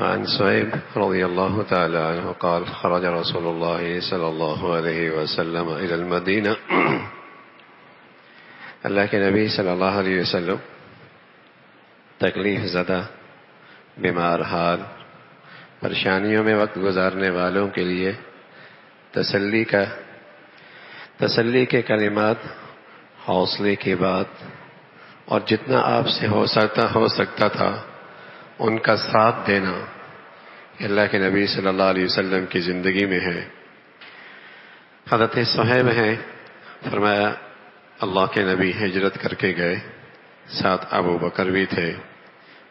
عن صہیب رضی اللہ تعالی عنہ قال خرج رسول اللہ صلی اللہ علیہ وسلم الى المدینہ اللہ کے نبی صلی اللہ علیہ وسلم تکلیف زدہ، بیمار حال، پریشانیوں میں وقت گزارنے والوں کے لیے تسلی کے کلمات، حوصلے کی بات، اور جتنا آپ سے ہو سکتا تھا ان کا ساتھ دینا اللہ کے نبی صلی اللہ علیہ وسلم کی زندگی میں ہے۔ حضرت صہیب ہیں، فرمایا اللہ کے نبی ہجرت کر کے گئے، ساتھ ابو بکر بھی تھے،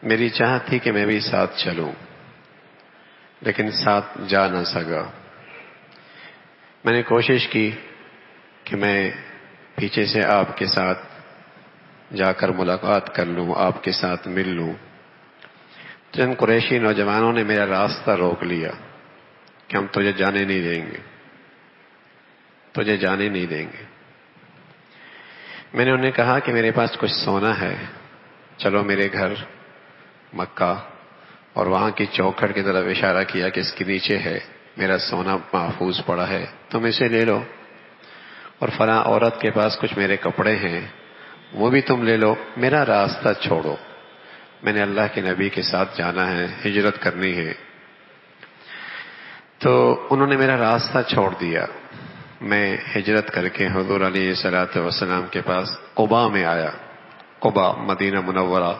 میری چاہت تھی کہ میں بھی ساتھ چلوں لیکن ساتھ جا نہ سکا۔ میں نے کوشش کی کہ میں پیچھے سے آپ کے ساتھ جا کر ملاقات کر لوں، آپ کے ساتھ مل لوں۔ چند قریشی نوجوانوں نے میرا راستہ روک لیا کہ ہم تجھے جانے نہیں دیں گے۔ میں نے انہیں کہا کہ میرے پاس کچھ سونا ہے، چلو میرے گھر مکہ، اور وہاں کی چوکھٹ کی طرف اشارہ کیا کہ اس کے نیچے ہے، میرا سونا محفوظ پڑا ہے، تم اسے لے لو، اور فلاں عورت کے پاس کچھ میرے کپڑے ہیں، وہ بھی تم لے لو، میرا راستہ چھوڑو، میں نے اللہ کے نبی کے ساتھ جانا ہے، ہجرت کرنی ہے۔ تو انہوں نے میرا راستہ چھوڑ دیا۔ میں ہجرت کر کے حضور علیہ الصلوۃ والسلام کے پاس قباء میں آیا۔ قباء مدینہ منورہ،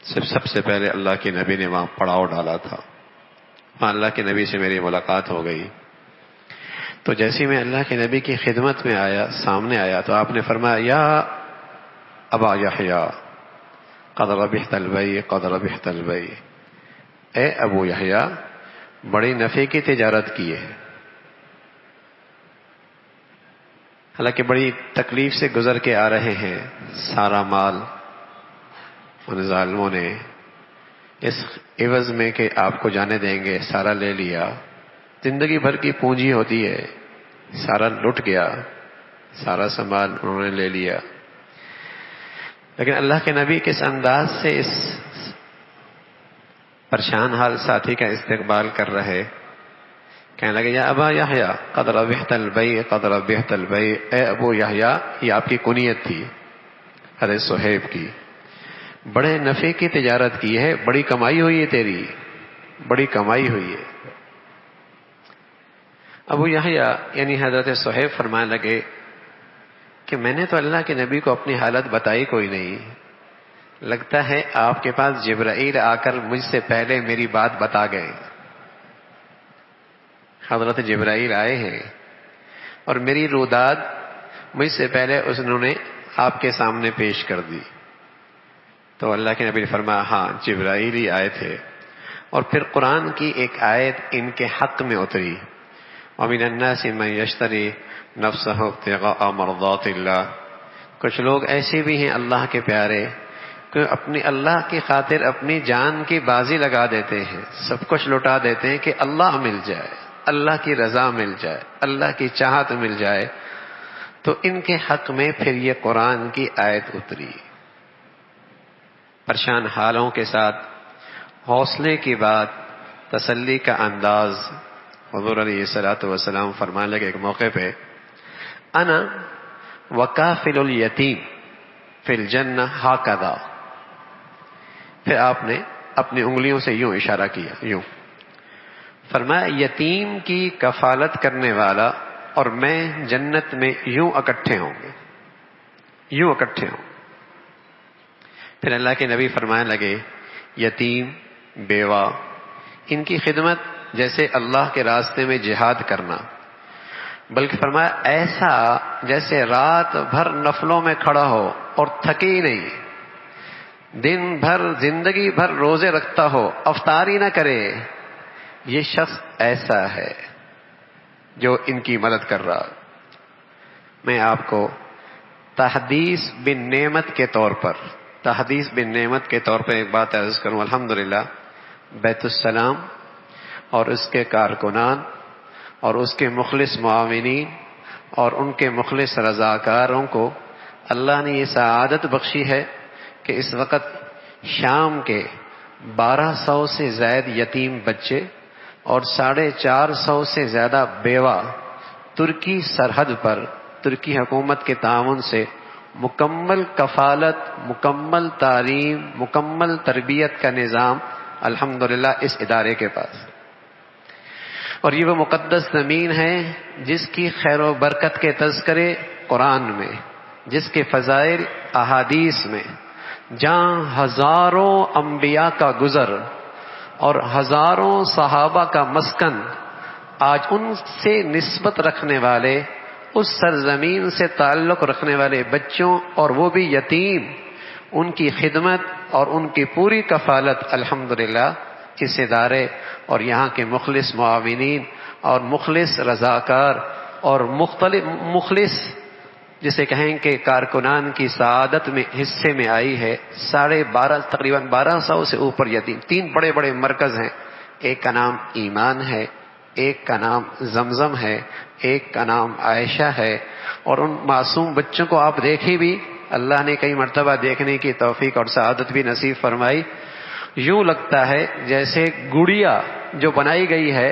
سب سے پہلے اللہ کے نبی نے وہاں پڑاؤ ڈالا تھا، وہاں اللہ کے نبی سے میری ملاقات ہو گئی۔ تو جیسے میں اللہ کے نبی کی خدمت میں سامنے آیا تو آپ نے فرمایا یا ابا یحییٰ قد ربحت البیع قد ربحت البیع، اے ابو یحییٰ بڑی نفع کی تجارت کی ہے۔ حالانکہ بڑی تکلیف سے گزر کے آ رہے ہیں، سارا مال ان ظالموں نے اس عوض میں کہ آپ کو جانے دیں گے سارا لے لیا۔ زندگی بھر کی پونجی ہوتی ہے، سارا لٹ گیا، سارا سامان انہوں نے لے لیا۔ لیکن اللہ کے نبی کس انداز سے اس پریشان حال ساتھی کا استقبال کر رہے، کہنے لگے یا ابا یحییٰ قد ربحت البیع قد ربحت البیع، اے ابو یحییٰ، یہ آپ کی کنیت تھی حضرت صہیب کی، بڑے نفع کی تجارت کی ہے، بڑی کمائی ہوئی ہے تیری، بڑی کمائی ہوئی ہے۔ ابو یحییٰ یعنی حضرت صہیب فرمانے لگے کہ میں نے تو اللہ کے نبی کو اپنی حالت بتائی کوئی نہیں، لگتا ہے آپ کے پاس جبرائیل آ کر مجھ سے پہلے میری بات بتا گئے۔ حضرت جبرائیل آئے ہیں اور میری روداد مجھ سے پہلے انہوں نے آپ کے سامنے پیش کر دی۔ تو اللہ کے نبی نے فرمایا ہاں جبرائیل ہی آئے تھے، اور پھر قرآن کی ایک آیت ان کے حق میں اتری، وَمِنَ النَّاسِ مَن يَشْتَرِي نَفْسَهُ ابْتِغَاءَ مَرْضَاتِ اللَّهِ، کچھ لوگ ایسے بھی ہیں اللہ کے پیارے کہ اپنی اللہ کی خاطر اپنی جان کی بازی لگا دیتے ہیں، سب کچھ لٹا دیتے ہیں کہ اللہ مل جائے، اللہ کی رضا مل جائے، اللہ کی چاہت مل جائے۔ تو ان کے حق میں پھر یہ قرآن کی آیت اتری، پریشان حالوں کے ساتھ حوصلے کی بات، تسلی کا انداز۔ حضور علیہ الصلوۃ والسلام فرمانے لگے ایک موقع پہ انا وکافل الیتیم فی الجنہ ہاکذا، پھر آپ نے اپنی انگلیوں سے یوں اشارہ کیا، یوں فرمایا یتیم کی کفالت کرنے والا اور میں جنت میں یوں اکٹھے ہوں گے، یوں اکٹھے ہوں۔ پھر اللہ کے نبی فرمانے لگے یتیم، بیوہ، ان کی خدمت جیسے اللہ کے راستے میں جہاد کرنا، بلکہ فرمایا ایسا جیسے رات بھر نفلوں میں کھڑا ہو اور تھکے ہی نہیں، دن بھر زندگی بھر روزے رکھتا ہو، افطاری نہ کرے، یہ شخص ایسا ہے جو ان کی مدد کر رہا۔ میں آپ کو تحدیث بن نعمت کے طور پر ایک بات عرض کروں۔ الحمدللہ بیت السلام اور اس کے کارکنان اور اس کے مخلص معاونین اور ان کے مخلص رضاکاروں کو اللہ نے یہ سعادت بخشی ہے کہ اس وقت شام کے 1200 سے زائد یتیم بچے اور 450 سے زیادہ بیوہ ترکی سرحد پر ترکی حکومت کے تعاون سے مکمل کفالت، مکمل تعلیم، مکمل تربیت کا نظام الحمدللہ اس ادارے کے پاس. اور یہ وہ مقدس زمین ہے جس کی خیر و برکت کے تذکرے قرآن میں، جس کے فضائل احادیث میں، جہاں ہزاروں انبیاء کا گزر اور ہزاروں صحابہ کا مسکن، آج ان سے نسبت رکھنے والے، اس سرزمین سے تعلق رکھنے والے بچوں اور وہ بھی یتیم، ان کی خدمت اور ان کی پوری کفالت الحمدللہ اس ادارے اور یہاں کے مخلص معاونین اور مخلص رضاکار اور مخلص جسے کہیں کہ کارکنان کی سعادت میں حصے میں آئی ہے. تقریباً 1200 سے اوپر یتیم. 3 بڑے بڑے مرکز ہیں. ایک کا نام ایمان ہے، ایک کا نام زمزم ہے، ایک کا نام عائشہ ہے. اور ان معصوم بچوں کو آپ دیکھیں بھی، اللہ نے کئی مرتبہ دیکھنے کی توفیق اور سعادت بھی نصیب فرمائی. یوں لگتا ہے جیسے گڑیا جو بنائی گئی ہے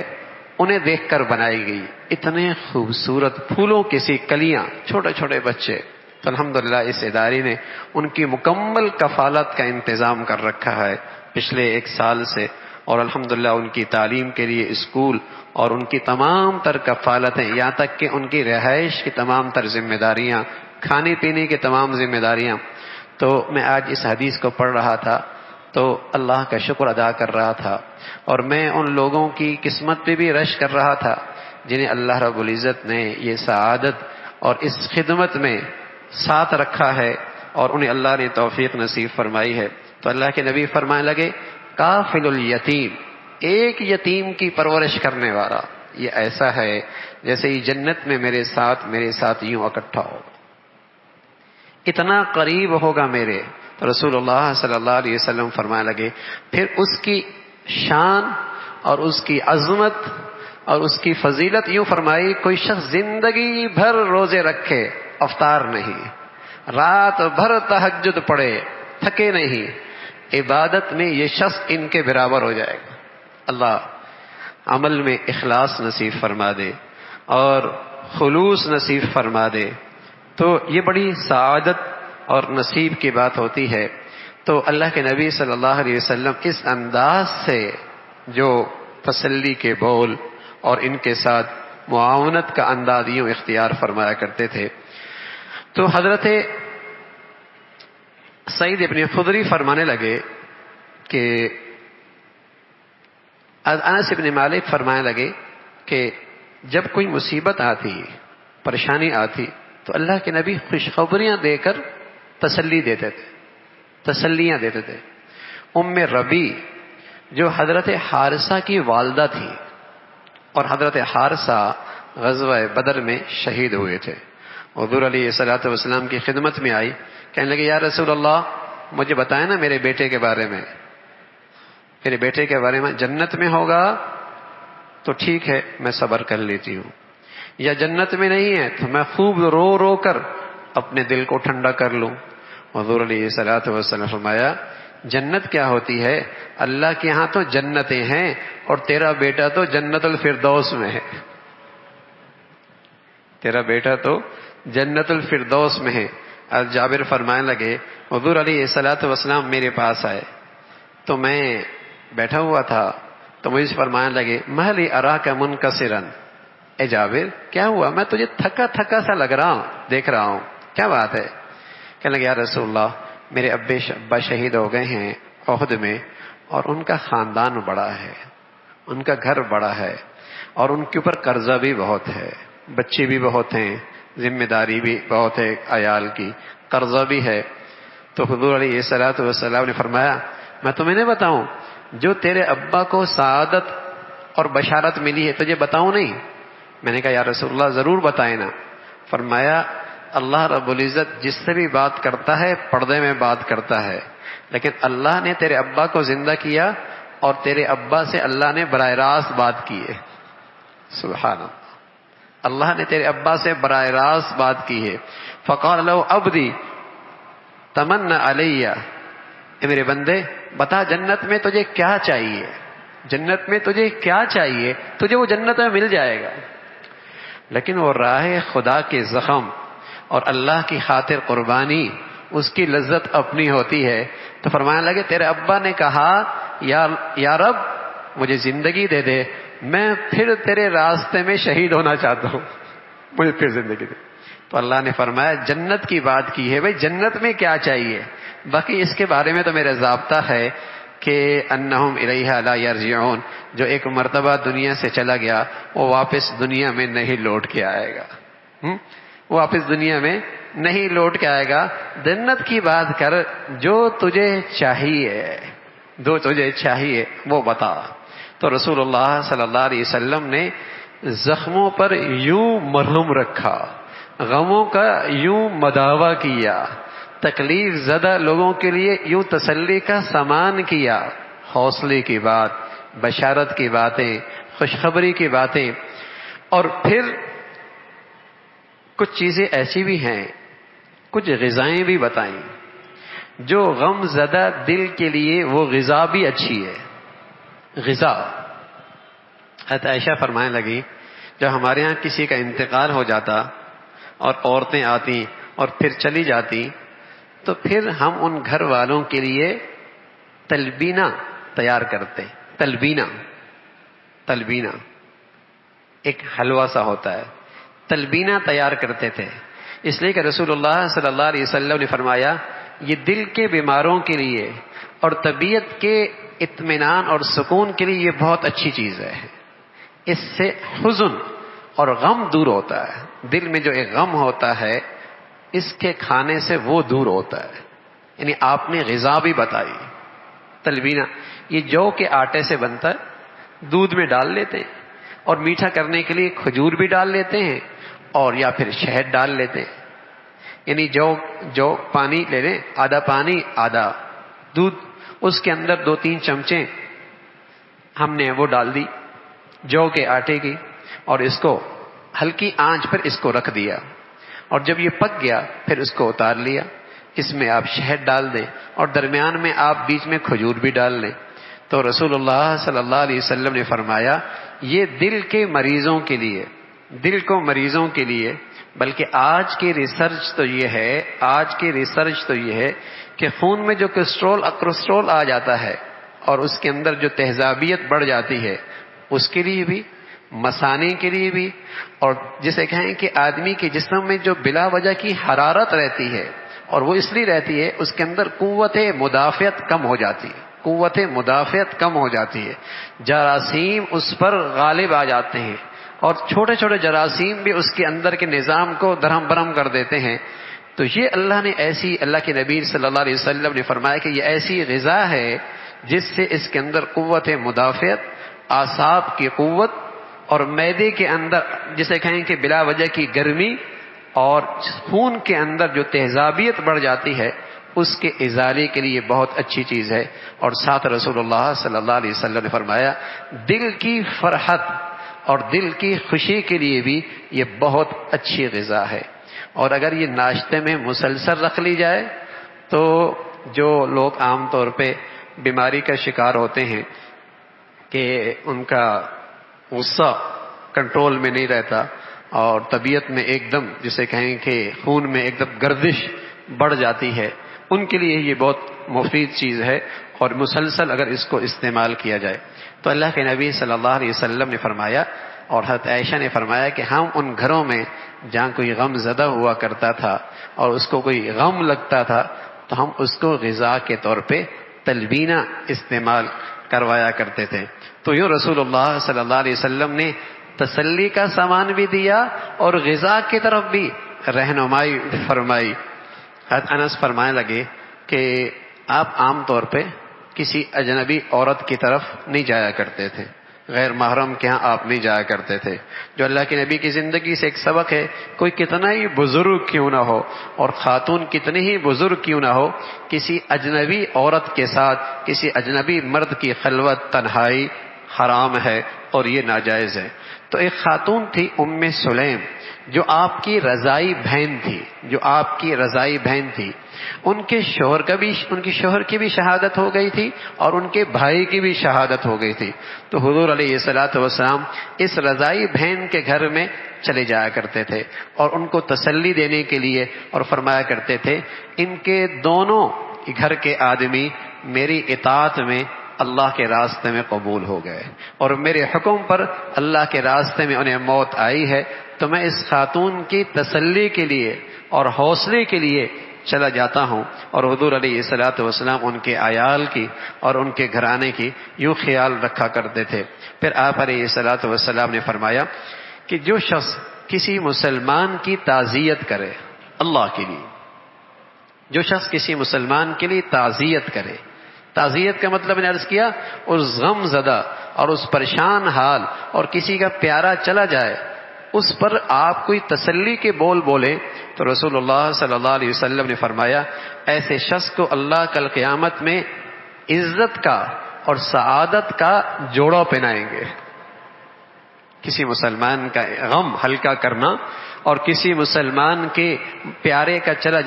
انہیں دیکھ کر بنائی گئی. اتنے خوبصورت پھولوں کی سی کلیاں، چھوٹے چھوٹے بچے. تو الحمدللہ اس ادارے نے ان کی مکمل کفالت کا انتظام کر رکھا ہے پچھلے 1 سال سے. اور الحمدللہ ان کی تعلیم کے لیے اسکول اور ان کی تمام تر کفالتیں، یہاں تک کہ ان کی رہائش کی تمام تر ذمہ داریاں، کھانے پینے کی تمام ذمہ داریاں. تو میں آج اس حدیث کو پڑھ رہا تھا تو اللہ کا شکر ادا کر رہا تھا، اور میں ان لوگوں کی قسمت پہ بھی رش کر رہا تھا جنہیں اللہ رب العزت نے یہ سعادت اور اس خدمت میں ساتھ رکھا ہے اور انہیں اللہ نے توفیق نصیب فرمائی ہے. تو اللہ کے نبی فرمانے لگے کافل الیتیم، ایک یتیم کی پرورش کرنے والا یہ ایسا ہے جیسے ہی جنت میں میرے ساتھ یوں اکٹھا ہوگا، اتنا قریب ہوگا میرے. تو رسول اللہ صلی اللہ علیہ وسلم فرمانے لگے پھر اس کی شان اور اس کی عظمت اور اس کی فضیلت یوں فرمائی، کوئی شخص زندگی بھر روزے رکھے، افطار نہیں، رات بھر تہجد پڑھے، تھکے نہیں، عبادت میں یہ شخص ان کے برابر ہو جائے گا. اللہ عمل میں اخلاص نصیب فرما دے اور خلوص نصیب فرما دے. تو یہ بڑی سعادت اور نصیب کی بات ہوتی ہے. تو اللہ کے نبی صلی اللہ علیہ وسلم اس انداز سے جو تسلی کے بول اور ان کے ساتھ معاونت کا انداز یوں اختیار فرمایا کرتے تھے. تو حضرت سعید ابن خدری فرمانے لگے کہ انس ابن مالک فرمانے لگے کہ جب کوئی مصیبت آتی، پریشانی آتی تو اللہ کے نبی خوشخبریاں دے کر تسلیاں دیتے تھے. ام ربی جو حضرت حارثہ کی والدہ تھی اور حضرت حارثہ غزوہ بدر میں شہید ہوئے تھے، حضور علیہ الصلوۃ والسلام کی خدمت میں آئی، کہنے لگے یا رسول اللہ مجھے بتائیں نا میرے بیٹے کے بارے میں، میرے بیٹے کے بارے میں جنت میں ہوگا تو ٹھیک ہے میں صبر کر لیتی ہوں، یا جنت میں نہیں ہے تو میں خوب رو رو کر اپنے دل کو ٹھنڈا کر لوں. حضور علیہ الصلوۃ والسلام فرمایا جنت کیا ہوتی ہے، اللہ کے ہاں تو جنتیں ہیں اور تیرا بیٹا تو جنت الفردوس میں ہے، تیرا بیٹا تو جنت الفردوس میں ہے. جابر فرمانے لگے حضور علیہ الصلوۃ والسلام میرے پاس آئے تو میں بیٹھا ہوا تھا تو مجھے فرمانے لگے مہلی اراک منکسرا، اے جابر کیا ہوا، میں تجھے تھکا تھکا سا لگ رہا ہوں، دیکھ رہا ہوں، کیا بات ہے؟ کہنے لگے یا رسول اللہ میرے ابا شہید ہو گئے ہیں احد میں، اور ان کا خاندان بڑا ہے، ان کا گھر بڑا ہے، اور ان کے اوپر قرضہ بھی بہت ہے، بچے بھی بہت ہیں، ذمہ داری بھی بہت ہے، عیال کی قرضہ بھی ہے. تو حضور علیہ الصلوۃ والسلام نے فرمایا میں تمہیں نہیں بتاؤں جو تیرے ابا کو سعادت اور بشارت ملی ہے تجھے بتاؤں نہیں؟ میں نے کہا یا رسول اللہ ضرور بتائیں نا. فرمایا اللہ رب العزت جس سے بھی بات کرتا ہے پردے میں بات کرتا ہے، لیکن اللہ نے تیرے ابا کو زندہ کیا اور تیرے ابا سے اللہ نے براہ راست بات کی ہے. سبحان اللہ، اللہ نے تیرے ابا سے براہ راست بات کی ہے. فقال لو عبدی تمنا علیہ، اے میرے بندے بتا جنت میں تجھے کیا چاہیے، جنت میں تجھے کیا چاہیے، تجھے وہ جنت میں مل جائے گا۔ لیکن وہ راہ خدا کے زخم اور اللہ کی خاطر قربانی، اس کی لذت اپنی ہوتی ہے۔ تو فرمانے لگے تیرے ابا نے کہا یا رب مجھے زندگی دے دے، میں پھر تیرے راستے میں شہید ہونا چاہتا ہوں، مجھے پھر زندگی دے۔ تو اللہ نے فرمایا جنت کی بات کی ہے، بھائی جنت میں کیا چاہیے، باقی اس کے بارے میں تو میرا ضابطہ ہے کہ انہم الیہا لا یرجعون، جو ایک مرتبہ دنیا سے چلا گیا وہ واپس دنیا میں نہیں لوٹ کے آئے گا، واپس دنیا میں نہیں لوٹ کے آئے گا۔ جنت کی بات کر، جو تجھے چاہیے، جو تجھے چاہیے وہ بتا۔ تو رسول اللہ صلی اللہ علیہ وسلم نے زخموں پر یوں مرہم رکھا، غموں کا یوں مداوا کیا، تکلیف زدہ لوگوں کے لیے یوں تسلی کا سامان کیا، حوصلے کی بات، بشارت کی باتیں، خوشخبری کی باتیں۔ اور پھر کچھ چیزیں ایسی بھی ہیں، کچھ غذائیں بھی بتائیں جو غم زدہ دل کے لیے وہ غذا بھی اچھی ہے۔ غذا، حضرت عائشہ فرمانے لگی جب ہمارے ہاں کسی کا انتقال ہو جاتا اور عورتیں آتی اور پھر چلی جاتی تو پھر ہم ان گھر والوں کے لیے تلبینہ تیار کرتے۔ تلبینہ ایک حلوہ سا ہوتا ہے، تلبینہ تیار کرتے تھے، اس لیے کہ رسول اللہ صلی اللہ علیہ وسلم نے فرمایا یہ دل کے بیماروں کے لیے اور طبیعت کے اطمینان اور سکون کے لیے یہ بہت اچھی چیز ہے، اس سے حزن اور غم دور ہوتا ہے۔ دل میں جو ایک غم ہوتا ہے اس کے کھانے سے وہ دور ہوتا ہے۔ یعنی آپ نے غذا بھی بتائی۔ تلبینہ یہ جو کے آٹے سے بنتا ہے، دودھ میں ڈال لیتے ہیں اور میٹھا کرنے کے لیے کھجور بھی ڈال لیتے ہیں اور یا پھر شہد ڈال لیتے ہیں۔ یعنی جو پانی لے لیں، آدھا پانی آدھا دودھ، اس کے اندر 2-3 چمچے ہم نے وہ ڈال دی جو کے آٹے کی، اور اس کو ہلکی آنچ پر اس کو رکھ دیا، اور جب یہ پک گیا پھر اس کو اتار لیا۔ اس میں آپ شہد ڈال دیں اور درمیان میں آپ بیچ میں کھجور بھی ڈال لیں۔ تو رسول اللہ صلی اللہ علیہ وسلم نے فرمایا یہ دل کے مریضوں کے لیے، دل کو مریضوں کے لیے، بلکہ آج کی ریسرچ تو یہ ہے کہ خون میں جو کولیسٹرول آ جاتا ہے اور اس کے اندر جو تیزابیت بڑھ جاتی ہے، اس کے لیے بھی، مثانے کے لیے بھی، اور جسے کہیں کہ آدمی کے جسم میں جو بلا وجہ کی حرارت رہتی ہے اور وہ اس لیے رہتی ہے اس کے اندر قوت مدافعت کم ہو جاتی ہے، جراثیم اس پر غالب آ جاتے ہیں اور چھوٹے چھوٹے جراثیم بھی اس کے اندر کے نظام کو درہم برہم کر دیتے ہیں۔ تو یہ اللہ کے نبی صلی اللہ علیہ وسلم نے فرمایا کہ یہ ایسی غذا ہے جس سے اس کے اندر قوت مدافعت، اعصاب کی قوت، اور معدے کے اندر جسے کہیں کہ بلا وجہ کی گرمی اور خون کے اندر جو تیزابیت بڑھ جاتی ہے اس کے ازالے کے لیے بہت اچھی چیز ہے۔ اور ساتھ رسول اللہ صلی اللہ علیہ وسلم نے فرمایا دل کی فرحت اور دل کی خوشی کے لیے بھی یہ بہت اچھی غذا ہے۔ اور اگر یہ ناشتے میں مسلسل رکھ لی جائے تو جو لوگ عام طور پہ بیماری کا شکار ہوتے ہیں کہ ان کا غصہ کنٹرول میں نہیں رہتا اور طبیعت میں ایک دم جسے کہیں کہ خون میں ایک دم گردش بڑھ جاتی ہے، ان کے لیے یہ بہت مفید چیز ہے اور مسلسل اگر اس کو استعمال کیا جائے تو اللہ کے نبی صلی اللہ علیہ وسلم نے فرمایا اور حضرت عائشہ نے فرمایا کہ ہم ان گھروں میں جہاں کوئی غم زدہ ہوا کرتا تھا اور اس کو کوئی غم لگتا تھا تو ہم اس کو غذا کے طور پہ تلبینہ استعمال کروایا کرتے تھے۔ تو یوں رسول اللہ صلی اللہ علیہ وسلم نے تسلی کا سامان بھی دیا اور غذا کی طرف بھی رہنمائی فرمائی۔ حضرت انس فرمانے لگے کہ آپ عام طور پہ کسی اجنبی عورت کی طرف نہیں جایا کرتے تھے، غیر محرم کے ہاں آپ نہیں جایا کرتے تھے، جو اللہ کے نبی کی زندگی سے ایک سبق ہے۔ کوئی کتنا ہی بزرگ کیوں نہ ہو اور خاتون کتنی ہی بزرگ کیوں نہ ہو، کسی اجنبی عورت کے ساتھ کسی اجنبی مرد کی خلوت، تنہائی حرام ہے اور یہ ناجائز ہے۔ تو ایک خاتون تھی ام سلیم جو آپ کی رضائی بہن تھی، ان کے شوہر کی بھی شہادت ہو گئی تھی اور ان کے بھائی کی بھی شہادت ہو گئی تھی۔ تو حضور علیہ الصلوۃ والسلام اس رضائی بہن کے گھر میں چلے جایا کرتے تھے اور ان کو تسلی دینے کے لیے اور فرمایا کرتے تھے ان کے دونوں گھر کے آدمی میری اطاعت میں اللہ کے راستے میں قبول ہو گئے اور میرے حکم پر اللہ کے راستے میں انہیں موت آئی ہے، تو میں اس خاتون کی تسلی کے لیے اور حوصلے کے لیے چلا جاتا ہوں۔ اور حضور علیہ الصلوۃ والسلام ان کے عیال کی اور ان کے گھرانے کی یوں خیال رکھا کرتے تھے۔ پھر آپ علیہ الصلوۃ والسلام نے فرمایا کہ جو شخص کسی مسلمان کی تعزیت کرے اللہ کے لیے، جو شخص کسی مسلمان کے لیے تعزیت کرے، تعزیت کا مطلب میں نے عرض کیا اس غم زدہ اور اس پریشان حال اور کسی کا پیارا چلا جائے اس پر آپ کوئی تسلی کے بول بولے، تو رسول اللہ صلی اللہ علیہ وسلم نے فرمایا ایسے شخص کو اللہ کل قیامت میں عزت کا اور سعادت کا جوڑا پہنائیں گے۔ کسی مسلمان کا غم ہلکا کرنا اور کسی مسلمان کے پیارے کا چلا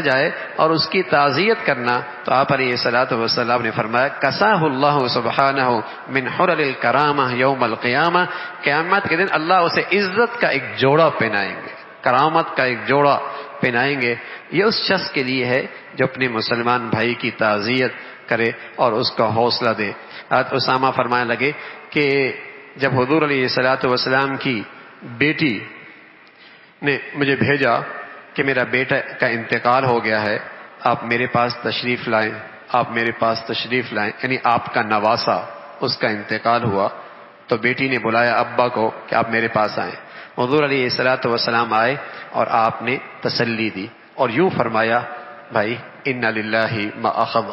جائے اور اس کی تعزیت کرنا، تو آپ علیہ الصلوۃ والسلام نے فرمایا کساہ اللہ سبحانہ من حلل الکرامہ یوم القیامہ، قیامت کے دن اللہ اسے عزت کا ایک جوڑا پہنائیں گے، کرامت کا ایک جوڑا پہنائیں گے۔ یہ اس شخص کے لیے ہے جو اپنے مسلمان بھائی کی تعزیت کرے اور اس کا حوصلہ دے۔ اسامہ فرمانے لگے کہ جب حضور علیہ الصلوۃ والسلام کی بیٹی نے مجھے بھیجا کہ میرا بیٹا کا انتقال ہو گیا ہے، آپ میرے پاس تشریف لائیں، یعنی آپ کا نواسا اس کا انتقال ہوا، تو بیٹی نے بلایا ابا کو کہ آپ میرے پاس آئیں۔ حضور علیہ الصلوۃ والسلام آئے اور آپ نے تسلی دی اور یوں فرمایا بھائی ان للہ ما اخذ،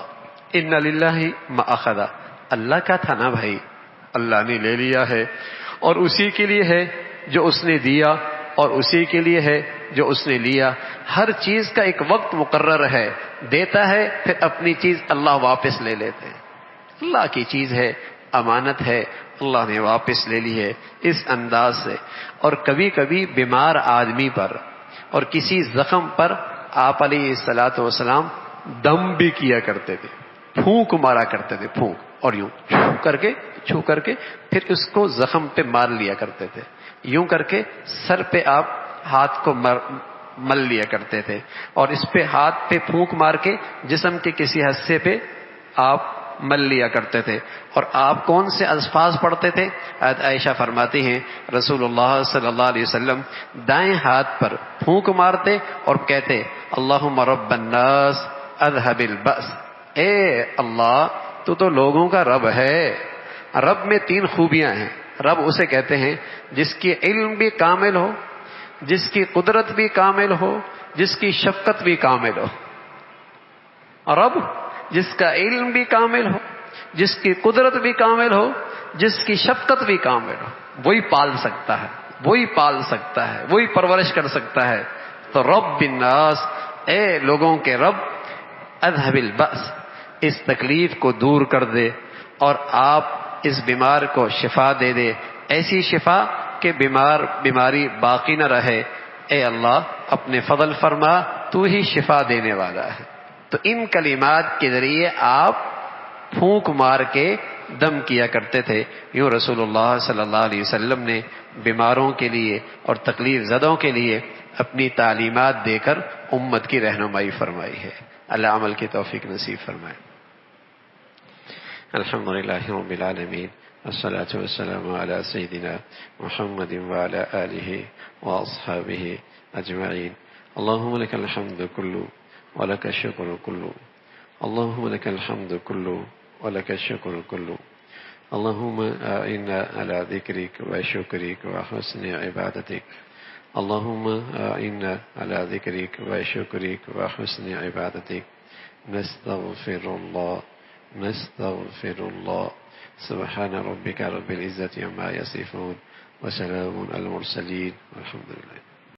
اللہ کا تھا نا بھائی، اللہ نے لے لیا ہے اور اسی کے لیے ہے جو اس نے دیا اور اسی کے لیے ہے جو اس نے لیا۔ ہر چیز کا ایک وقت مقرر ہے، دیتا ہے پھر اپنی چیز اللہ واپس لے لیتے ہیں، اللہ کی چیز ہے، امانت ہے، اللہ نے واپس لے لی ہے اس انداز سے۔ اور کبھی کبھی بیمار آدمی پر اور کسی زخم پر آپ علیہ الصلوۃ والسلام دم بھی کیا کرتے تھے، پھونک مارا کرتے تھے، پھونک، اور یوں چھو کر کے پھر اس کو زخم پہ مار لیا کرتے تھے، یوں کر کے سر پہ آپ ہاتھ کو مل لیا کرتے تھے اور اس پہ ہاتھ پہ پھونک مار کے جسم کے کسی حصے پہ آپ مل لیا کرتے تھے۔ اور آپ کون سے الفاظ پڑھتے تھے؟ حضرت عائشہ فرماتی ہیں رسول اللہ صلی اللہ علیہ وسلم دائیں ہاتھ پر پھونک مارتے اور کہتے اللہم رب الناس اذهب البأس، اے اللہ تو لوگوں کا رب ہے۔ رب میں 3 خوبیاں ہیں۔ رب اسے کہتے ہیں جس کی علم بھی کامل ہو، جس کی قدرت بھی کامل ہو، جس کی شفقت بھی کامل ہو۔ رب جس کا علم بھی کامل ہو، جس کی قدرت بھی کامل ہو، جس کی شفقت بھی کامل ہو، وہی پال سکتا ہے، وہی پرورش کر سکتا ہے۔ تو رب الناس، اے لوگوں کے رب، اذهب البأس، اس تکلیف کو دور کر دے اور آپ اس بیمار کو شفا دے دے، ایسی شفا کہ بیماری باقی نہ رہے۔ اے اللہ اپنے فضل فرما، تو ہی شفا دینے والا ہے۔ تو ان کلمات کے ذریعے آپ پھونک مار کے دم کیا کرتے تھے۔ یوں رسول اللہ صلی اللہ علیہ وسلم نے بیماروں کے لیے اور تکلیف زدوں کے لیے اپنی تعلیمات دے کر امت کی رہنمائی فرمائی ہے۔ اللہ عمل کی توفیق نصیب فرمائے۔ الحمدللہ رب العالمین، والصلاة والسلام على سيدنا محمد وعلى آله وأصحابه أجمعين۔ اللهم لك الحمد كله ولك الشكر كله، اللهم لك الحمد كله ولك الشكر كله، اللهم أعنا على ذكرك وشكرك وحسن عبادتك، اللهم أعنا على ذكرك وشكرك وحسن عبادتك۔ نستغفر الله سبحان ربك رب العزة عما يصفون وسلام على المرسلين والحمد لله۔